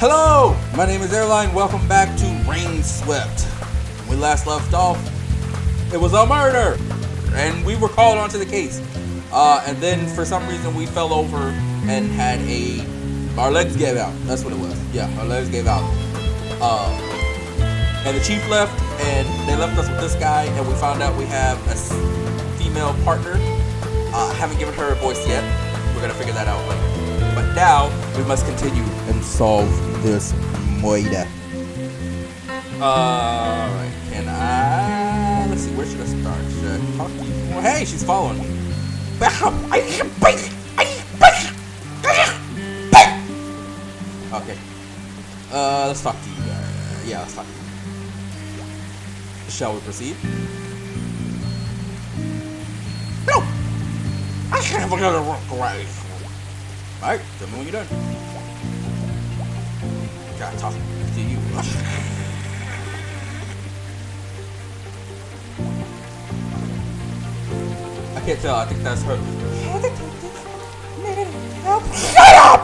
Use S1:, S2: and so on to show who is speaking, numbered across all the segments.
S1: Hello, my name is Airline. Welcome back to Rainswept. When we last left off, it was a murder, and we were called onto the case. And then for some reason we fell over and had our legs gave out. That's what it was. Yeah, our legs gave out. And the chief left, and they left us with this guy, and we found out we have a female partner. Haven't given her a voice yet. We're gonna figure that out later. But now we must continue and solve this murder. Alright, can I... Let's see, where should I start? Should I talk to you? Well, hey, she's following me. Okay. Let's talk to you. Yeah, let's talk to you. Shall we proceed? No! I have another work away. Alright, tell me when you're done. Gotta talk to you. I can't tell, I think that's her. Shut up!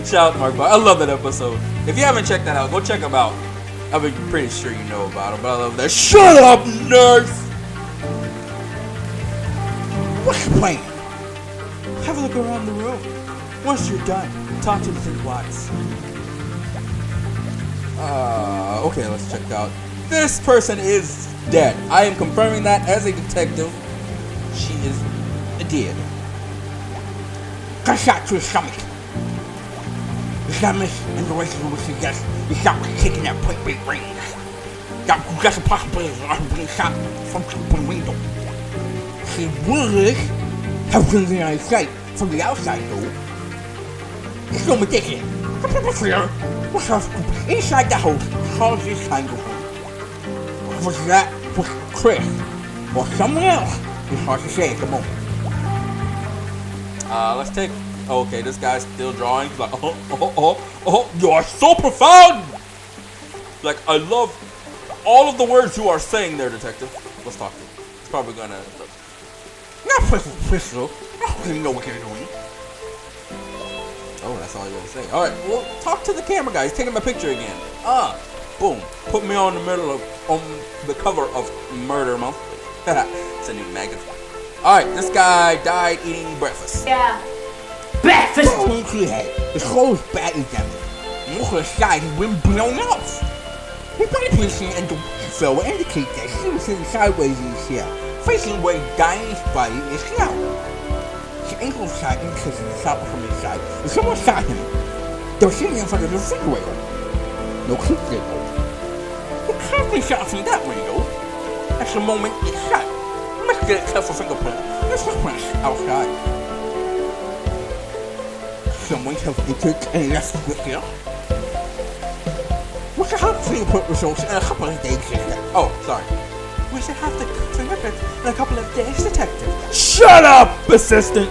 S1: Shout out to Mark Bar. I love that episode. If you haven't checked that out, go check him out. I'm pretty sure you know about him, but I love that. Shut up, nurse! What's the plan? Have a look around the room. Once you're done, talk to the three wives. Okay, let's check out. This person is dead. I am confirming that as a detective. She is dead. Gunshot to the stomach. The stomach and the rest of the suggest the shot was taken at point blank range. That was a possibility of being shot from the window. She would have been in our sight from the outside though. It's so ridiculous. What's up? Inside the house, how's this kind of thing? Was that with Chris or someone else? It's hard to say at the moment. Let's take. Okay, this guy's still drawing. He's like, you are so profound. Like, I love all of the words you are saying there, detective. Let's talk to him. He's probably gonna. Not pistol. I don't even know what you're doing. Oh, that's all you gotta say. Alright, well, talk to the camera guy. He's taking my picture again. Boom. Put me on the cover of Murder Monthly. It's a new magazine. Alright, this guy died eating breakfast.
S2: Yeah. Breakfast!
S3: His whole badly damaged. Most of the side has been blown off. His body position and the fell will indicate that he was sitting sideways in the chair, facing where Diane's body is now. His ankle shot because of the shot from inside, and someone shot him. They were sitting in front of the refrigerator. No clip there though. He clearly shot from that window. That's the moment it shot. Let's get it for fingerprint. There's footprints outside. Someone have entered and left with here. We should have fingerprint results in a couple of days later.
S1: Oh, sorry. We should have the fingerprints in a couple of days, detective. Shut up, assistant!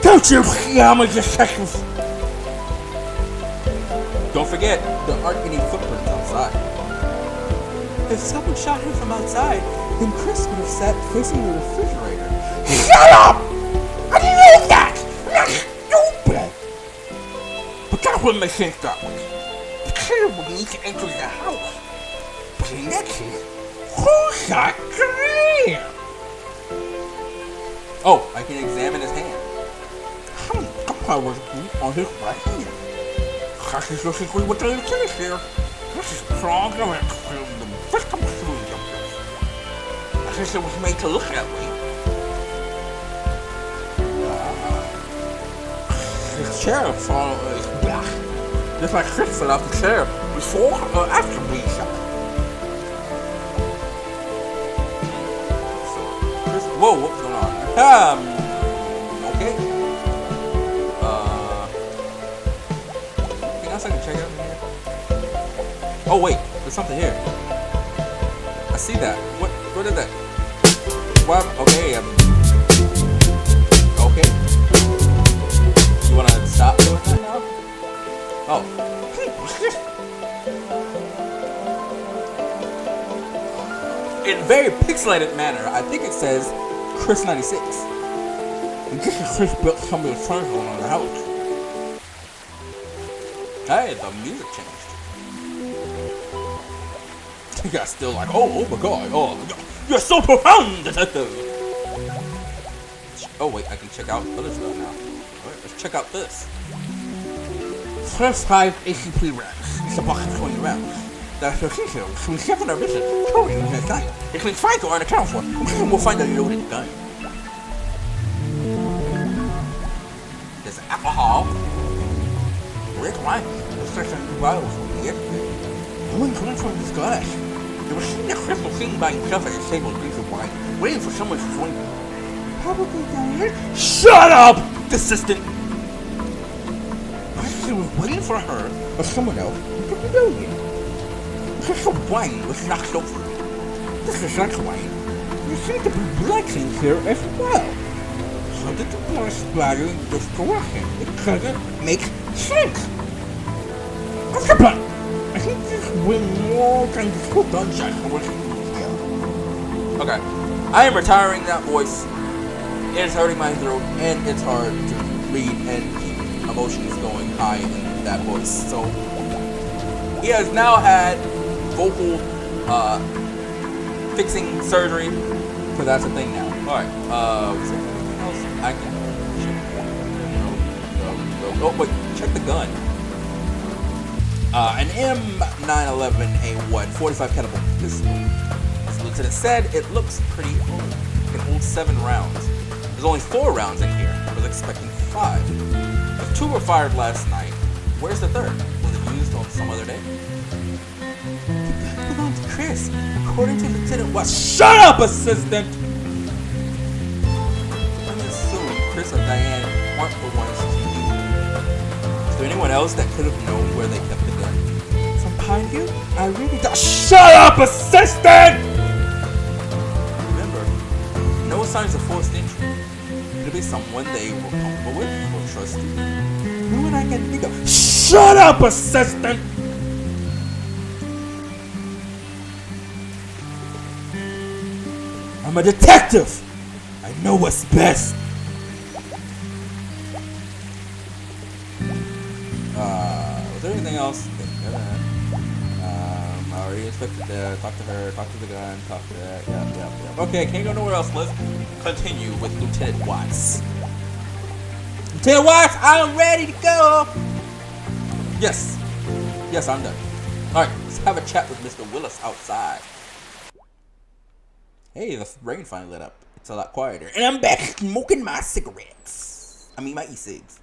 S3: Don't you see I'm a detective?
S1: Don't forget, there aren't any footprints outside. If someone shot him from outside, then Chris would have sat facing the refrigerator.
S3: Shut up! I know that! I'm stupid! But that wouldn't make sense that way. The killer would need to enter the house. But in that case, who shot Green?
S1: Oh, I can examine his hand.
S3: I was on his right hand. That's exactly what they say here. This is strong evidence from the victim's studio. I guess it was made to look that way. His chair is black. Just like Chris fell off the chair before or after being shot.
S1: Whoa, what's going on? Okay. Anything else I can check out in here? Oh wait, there's something here. I see that. What is that? What? Okay, okay. You wanna stop doing that now? Oh. Hey, what's this? In very pixelated manner, I think it says Chris 96.
S3: And this is Chris built some of the furniture on the house. Hey, the music changed. You guys still like, oh my god, oh, you're so profound, detective. Oh wait, I can check out other stuff now. Alright, let's check out this.
S1: First 5 ACP rounds. It's a box of 20 rounds. There are 13 kills from 7 are missing. Totally in that night. It cleans 5 to earn a count for. We'll find a loaded gun. There's alcohol. Red wine. There's certain bottles over here. No one coming from this glass. They were sitting there crystal sitting by himself at his table drinking wine, waiting for someone to join them. Probably died.
S3: Shut up, assistant.
S1: He was waiting for her or someone else to be million. Just some wine was knocked over. This is not wine. There seem to be blood stains here as well. So did the blood splatter in this direction? It doesn't make sense. What's the plan? I think this will more than just two gunshots for what's here.
S3: Okay, I am retiring that voice. It is hurting my throat, and it's hard to read and keep emotions going high in that voice. So he has now had vocal fixing surgery, so that's a thing now. All right. Was there anything else I can check? Oh wait, check the gun. An M911A1 45 caliber pistol. As the lieutenant said, it looks pretty old. It can hold 7 rounds. There's only 4 rounds in here. I was expecting 5. If 2 were fired last night, where's the 3rd? Was it used on some other day? It belongs to Chris. According to Lieutenant Watts. Shut up, assistant! I'm assuming Chris and Diane weren't the ones to use it. Is there anyone else that could have known where they kept the gun? From Pineview? I really don't. Shut up, assistant! Remember, no signs of forced entry. Could it be someone they were comfortable with or trusted? No one I can think of. Shut up, assistant! I'm a detective! I know what's best! Was there anything else? I already expected to talk to her, talk to the gun, talk to that. Yeah. Okay, can't go nowhere else. Let's continue with Lieutenant Watts. Lieutenant Watts, I am ready to go! Yes, I'm done. Alright, let's have a chat with Mr. Willis outside. Hey, the rain finally lit up. It's a lot quieter. And I'm back smoking my cigarettes. I mean, my e-cigs.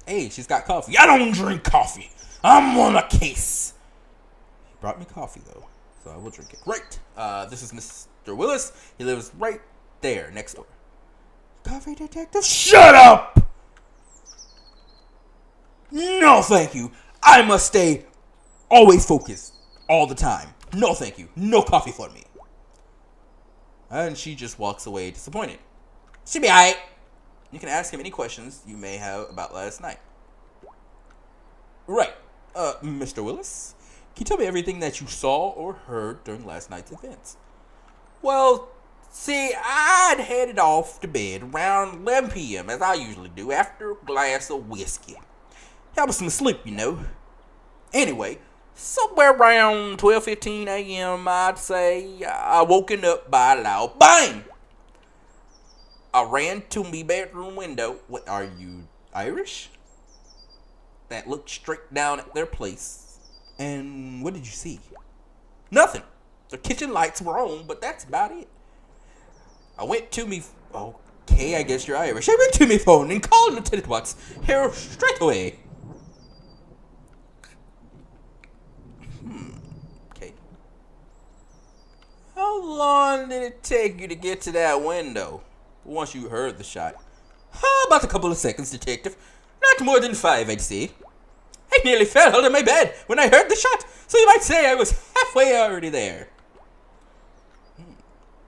S3: Hey, she's got coffee. I don't drink coffee. I'm on a case. He brought me coffee, though, so I will drink it. Great. This is Mr. Willis. He lives right there, next door. Coffee detective? Shut up! No, thank you. I must stay always focused all the time. No, thank you. No coffee for me. And she just walks away disappointed. She'll be alright. You can ask him any questions you may have about last night. Right. Mr. Willis, can you tell me everything that you saw or heard during last night's events? Well, see, I'd headed off to bed around 11 p.m. as I usually do after a glass of whiskey. Helps some sleep, you know. Anyway, somewhere around 12:15 a.m., I'd say, I woken up by a loud bang. I ran to my bedroom window. What, are you Irish? That looked straight down at their place. And what did you see? Nothing. The kitchen lights were on, but that's about it. I went to me. Okay, I guess you're Irish. I went to my phone and called Lieutenant Watts here straight away. Okay. How long did it take you to get to that window? Once you heard the shot. About a couple of seconds, detective. Not more than 5, I'd say. I nearly fell out of my bed when I heard the shot, so you might say I was halfway already there.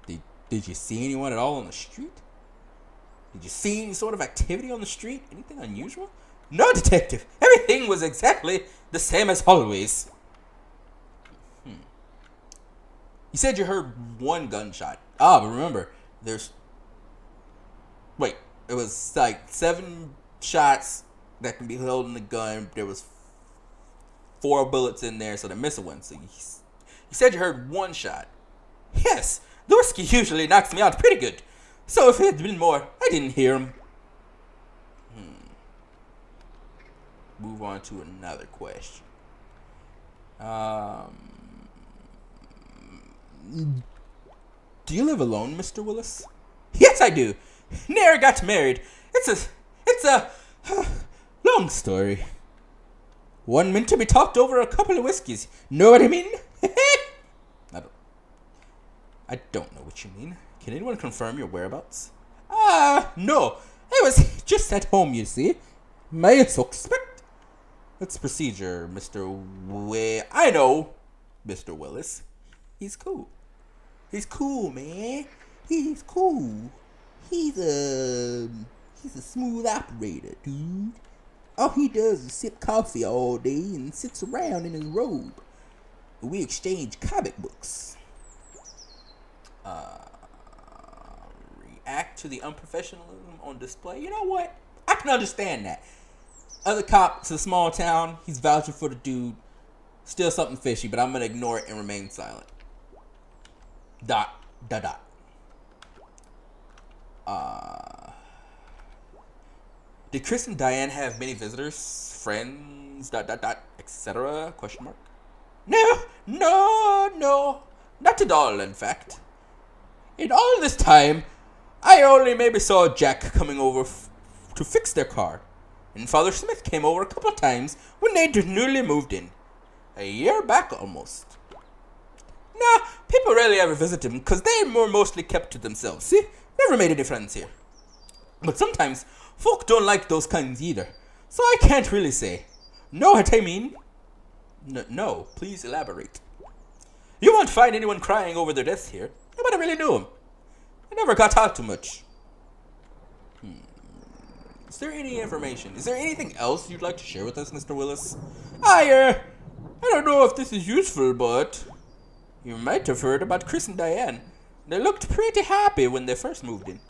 S3: Did you see anyone at all on the street? Did you see any sort of activity on the street? Anything unusual? No, detective. Everything was exactly the same as always. You said you heard 1 gunshot. But remember, it was like 7 shots that can be held in the gun. There was 4 bullets in there, so they're missing one. So you said you heard 1 shot. Yes, the whiskey usually knocks me out pretty good. So if it had been more, I didn't hear him. Move on to another question. Do you live alone, Mr. Willis? Yes, I do. Never got married. It's a long story. One meant to be talked over a couple of whiskeys. Know what I mean? I don't know what you mean. Can anyone confirm your whereabouts? No. I was just at home, you see. May suspect. That's procedure, I know, Mr. Willis. He's cool. He's cool, man. He's cool. He's a smooth operator, dude. All he does is sip coffee all day and sits around in his robe. We exchange comic books. React to the unprofessionalism on display. You know what? I can understand that. Other cop to the small town. He's vouching for the dude. Still something fishy, but I'm gonna ignore it and remain silent. ... Did Chris and Diane have many visitors, friends, ... etc.? Question mark. No, not at all. In fact, in all this time, I only maybe saw Jack coming over to fix their car, and Father Smith came over a couple of times when they'd newly moved in, a year back almost. Nah, people rarely ever visit him because they were mostly kept to themselves. See, never made any friends here. But sometimes folk don't like those kinds either, so I can't really say. Know what I mean? No, please elaborate. You won't find anyone crying over their deaths here. Nobody really knew him. I never got out too much. Is there any information? Is there anything else you'd like to share with us, Mr. Willis? I don't know if this is useful, but you might have heard about Chris and Diane. They looked pretty happy when they first moved in.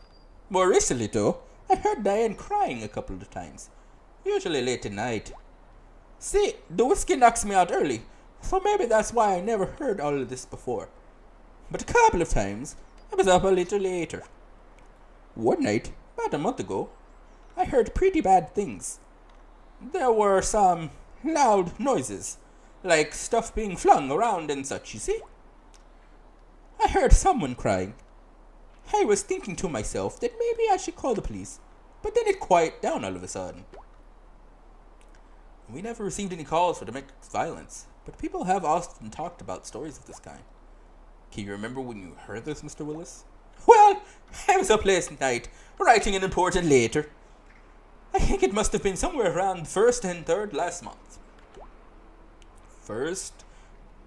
S3: More recently, though, I heard Diane crying a couple of times, usually late at night. See, the whiskey knocks me out early, so maybe that's why I never heard all of this before. But a couple of times, I was up a little later. One night, about a month ago, I heard pretty bad things. There were some loud noises, like stuff being flung around and such, you see. I heard someone crying. I was thinking to myself that maybe I should call the police, but then it quieted down all of a sudden. We never received any calls for domestic violence, but people have often talked about stories of this kind. Can you remember when you heard this, Mr. Willis? Well, I was up last night, writing an important letter. I think it must have been somewhere around 1st and 3rd last month. 1st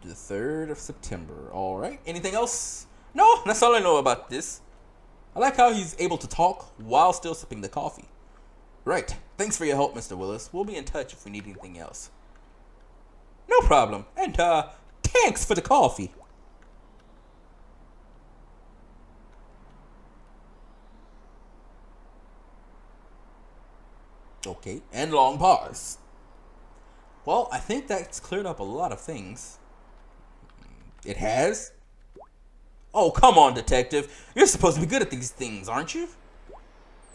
S3: to the 3rd of September. Alright, anything else? No, that's all I know about this. I like how he's able to talk while still sipping the coffee. Right, thanks for your help, Mr. Willis. We'll be in touch if we need anything else. No problem, and thanks for the coffee. Okay, and long pause. Well, I think that's cleared up a lot of things. It has? Oh, come on, detective. You're supposed to be good at these things, aren't you?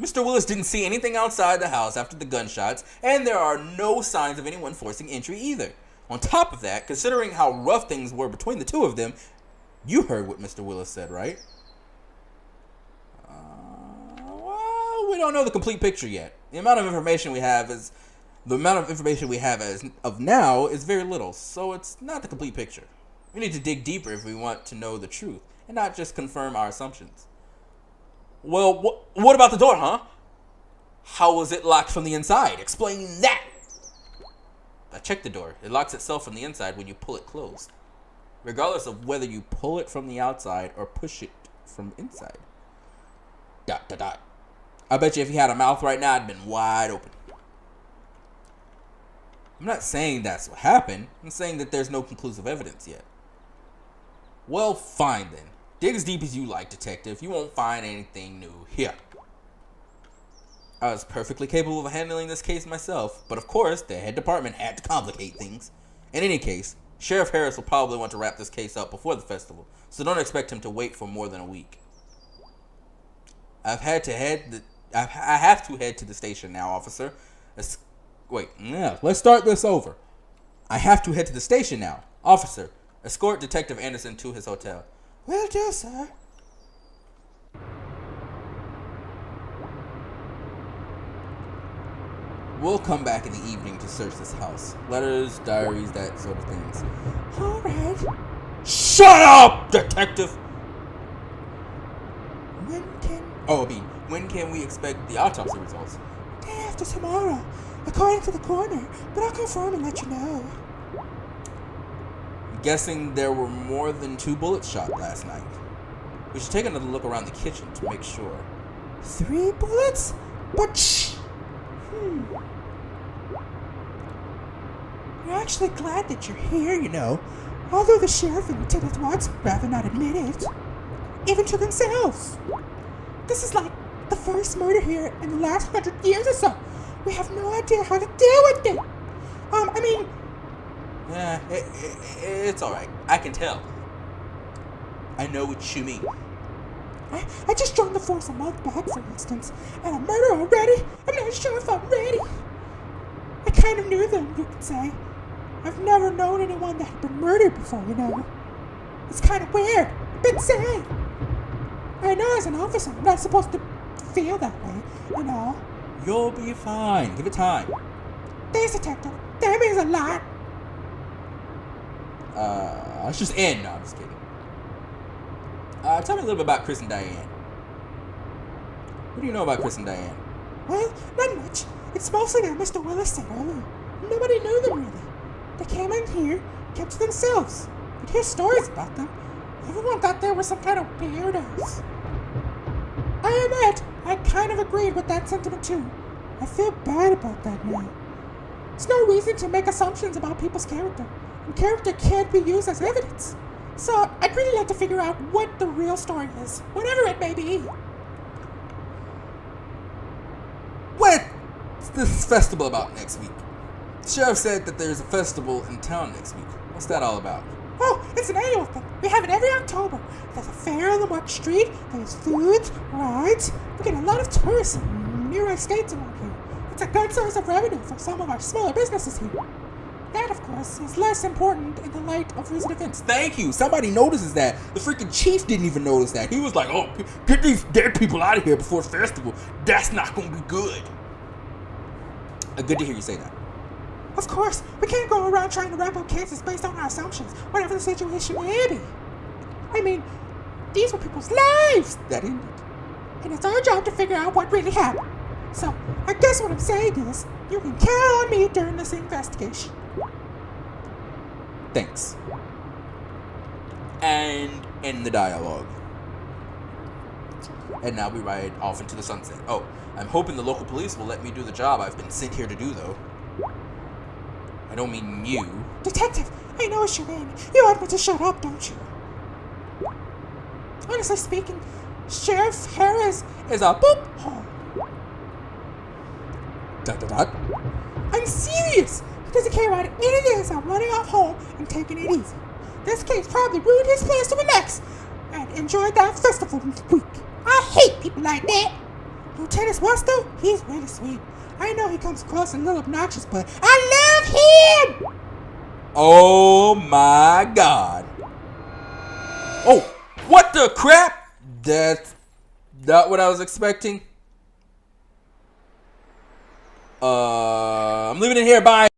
S3: Mr. Willis didn't see anything outside the house after the gunshots, and there are no signs of anyone forcing entry either. On top of that, considering how rough things were between the two of them, you heard what Mr. Willis said, right? Well, we don't know the complete picture yet. The amount of information we have as of now is very little, so it's not the complete picture. We need to dig deeper if we want to know the truth, and not just confirm our assumptions. Well, what about the door, huh? How was it locked from the inside? Explain that! I checked the door. It locks itself from the inside when you pull it closed, regardless of whether you pull it from the outside or push it from inside. ... I bet you if he had a mouth right now, it'd been wide open. I'm not saying that's what happened. I'm saying that there's no conclusive evidence yet. Well, fine then. Dig as deep as you like, detective. You won't find anything new here. I was perfectly capable of handling this case myself, but of course, the head department had to complicate things. In any case, Sheriff Harris will probably want to wrap this case up before the festival, so don't expect him to wait for more than a week. I have to head to the station now, officer. Let's start this over. I have to head to the station now. Officer, escort Detective Anderson to his hotel. Will do, sir. We'll come back in the evening to search this house. Letters, diaries, that sort of things. All right. Shut up, detective! When can we expect the autopsy results? Day after tomorrow, according to the coroner, but I'll confirm and let you know. I'm guessing there were more than 2 bullets shot last night. We should take another look around the kitchen to make sure. 3 bullets? But shh! We're actually glad that you're here, you know. Although the sheriff and Lieutenant Watts would rather not admit it. Even to themselves. This is like the first murder here in the last 100 years or so. We have no idea how to deal with it. It's alright. I can tell. I know what you mean. I just joined the force a month back, for instance, and a murder already? I'm not sure if I'm ready. I kind of knew them, you could say. I've never known anyone that had been murdered before, you know. It's kind of weird, a bit sad. I know as an officer, I'm not supposed to feel that way, you know. You'll be fine. Give it time. Thanks, detective. That means a lot. Let's just end. No, I'm just kidding. Tell me a little bit about Chris and Diane. What do you know about Chris and Diane? Well, not much. It's mostly that Mr. Willis said earlier. Nobody knew them really. They came in here, kept to themselves. You'd hear stories about them. Everyone thought they were some kind of weirdos. I admit, I kind of agreed with that sentiment too. I feel bad about that now. There's no reason to make assumptions about people's character, and character can't be used as evidence. So, I'd really like to figure out what the real story is, whatever it may be. What's this festival about next week? The sheriff said that there's a festival in town next week. What's that all about? Oh, it's an annual thing. We have it every October. There's a fair on the Market Street. There's food, rides. We get a lot of tourists from nearby states around here. It's a good source of revenue for some of our smaller businesses here. That, of course, is less important in the light of recent events. Thank you. Somebody notices that. The freaking chief didn't even notice that. He was like, oh, get these dead people out of here before the festival. That's not going to be good. Good to hear you say that. Of course, we can't go around trying to wrap up cases based on our assumptions, whatever the situation may be. I mean, these were people's lives that ended. And it's our job to figure out what really happened. So, I guess what I'm saying is, you can count on me during this investigation. Thanks. And end the dialogue. And now we ride off into the sunset. Oh, I'm hoping the local police will let me do the job I've been sent here to do, though. I don't mean you. Detective, I know what you mean. You want me to shut up, don't you? Honestly speaking, Sheriff Harris is a boop hole. ... I'm serious! He doesn't care about anything except running off home and taking it easy. This case probably ruined his plans to relax and enjoy that festival week. I hate people like that. Lieutenant Watts, though, he's really sweet. I know he comes across a little obnoxious, but I love him! Oh my god. Oh, what the crap? That's not what I was expecting. I'm leaving it here. Bye.